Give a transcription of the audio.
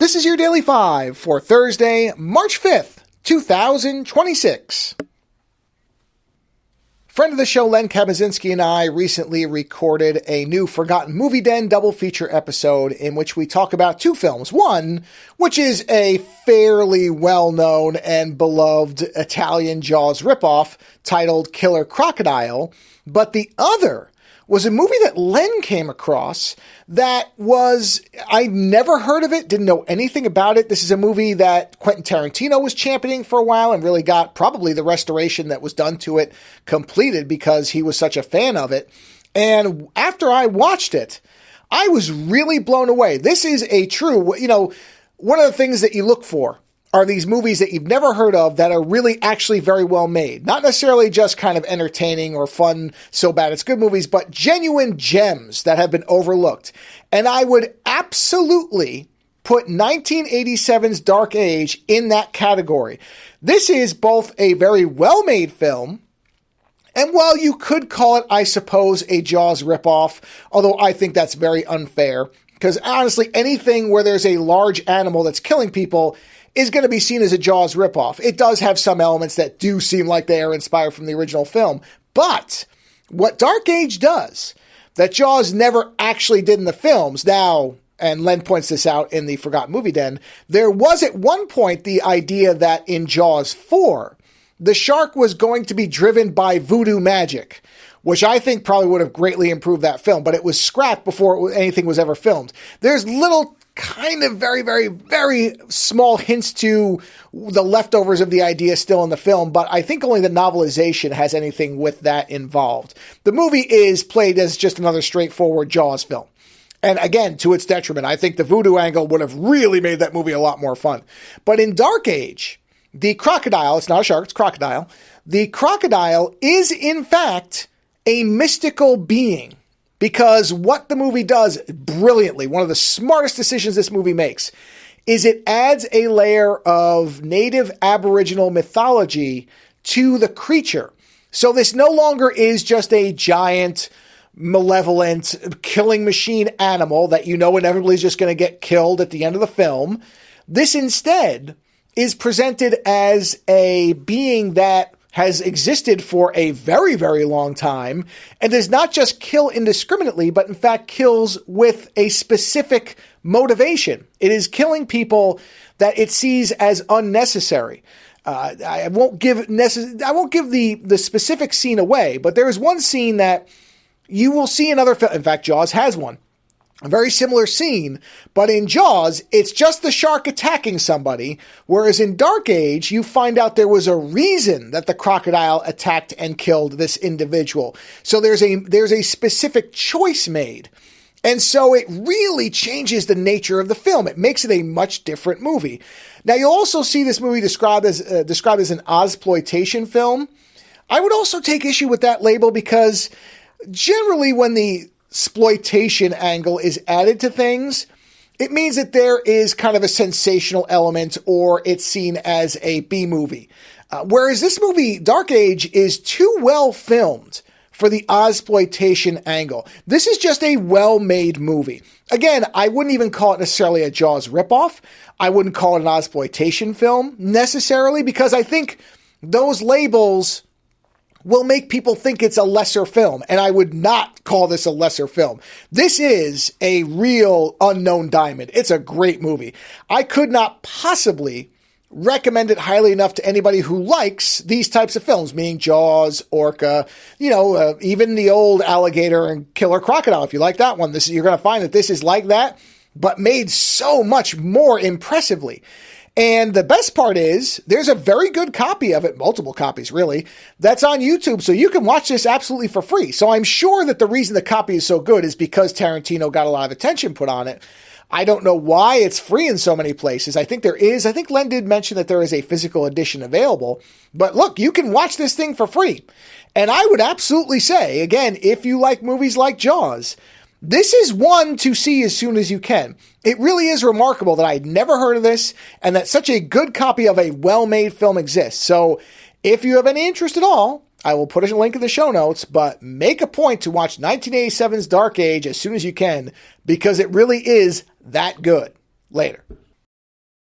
This is your Daily 5 for Thursday, March 5th, 2026. Friend of the show, Len Kabasinski, and I recently recorded a new Forgotten Movie Den double feature episode in which we talk about two films. One, which is a fairly well-known and beloved Italian Jaws ripoff titled Killer Crocodile, but the other was a movie that Len came across that I never heard of it, didn't know anything about it. This is a movie that Quentin Tarantino was championing for a while and really got probably the restoration that was done to it completed because he was such a fan of it. And after I watched it, I was really blown away. This is a true, one of the things that you look for are these movies that you've never heard of that are really actually very well made. Not necessarily just kind of entertaining or fun, so bad it's good movies, but genuine gems that have been overlooked. And I would absolutely put 1987's Dark Age in that category. This is both a very well-made film, and while you could call it, I suppose, a Jaws ripoff, although I think that's very unfair, because honestly, anything where there's a large animal that's killing people is going to be seen as a Jaws ripoff. It does have some elements that do seem like they are inspired from the original film. But what Dark Age does, that Jaws never actually did in the films, now, and Len points this out in the Forgotten Movie Den, there was at one point the idea that in Jaws 4, the shark was going to be driven by voodoo magic, which I think probably would have greatly improved that film, but it was scrapped before anything was ever filmed. There's little kind of very, very, very small hints to the leftovers of the idea still in the film, but I think only the novelization has anything with that involved. The movie is played as just another straightforward Jaws film. And again, to its detriment, I think the voodoo angle would have really made that movie a lot more fun. But in Dark Age, the crocodile, it's not a shark, it's crocodile. The crocodile is in fact a mystical being. Because what the movie does brilliantly, one of the smartest decisions this movie makes, is it adds a layer of native Aboriginal mythology to the creature. So this no longer is just a giant, malevolent, killing machine animal that you know inevitably is just going to get killed at the end of the film. This instead is presented as a being that has existed for a very, very long time and does not just kill indiscriminately, but in fact kills with a specific motivation. It is killing people that it sees as unnecessary. I won't give the specific scene away, but there is one scene that you will see in other films. In fact, Jaws has one. A very similar scene, but in Jaws, it's just the shark attacking somebody, whereas in Dark Age, you find out there was a reason that the crocodile attacked and killed this individual. So there's a specific choice made. And so it really changes the nature of the film. It makes it a much different movie. Now, you'll also see this movie described as an Ozploitation film. I would also take issue with that label because generally when the exploitation angle is added to things, it means that there is kind of a sensational element or it's seen as a B movie. Whereas this movie, Dark Age, is too well filmed for the Ozploitation angle. This is just a well-made movie. Again, I wouldn't even call it necessarily a Jaws ripoff. I wouldn't call it an Ozploitation film necessarily because I think those labels will make people think it's a lesser film, and I would not call this a lesser film. This is a real unknown diamond. It's a great movie. I could not possibly recommend it highly enough to anybody who likes these types of films, meaning Jaws, Orca, even the old Alligator and Killer Crocodile. If you like that one, you're going to find that this is like that, but made so much more impressively. And the best part is there's a very good copy of it, multiple copies really, that's on YouTube. So you can watch this absolutely for free. So I'm sure that the reason the copy is so good is because Tarantino got a lot of attention put on it. I don't know why it's free in so many places. I think Len did mention that there is a physical edition available. But look, you can watch this thing for free. And I would absolutely say, again, if you like movies like Jaws, this is one to see as soon as you can. It really is remarkable that I'd never heard of this and that such a good copy of a well-made film exists. So if you have any interest at all, I will put a link in the show notes, but make a point to watch 1987's Dark Age as soon as you can because it really is that good. Later.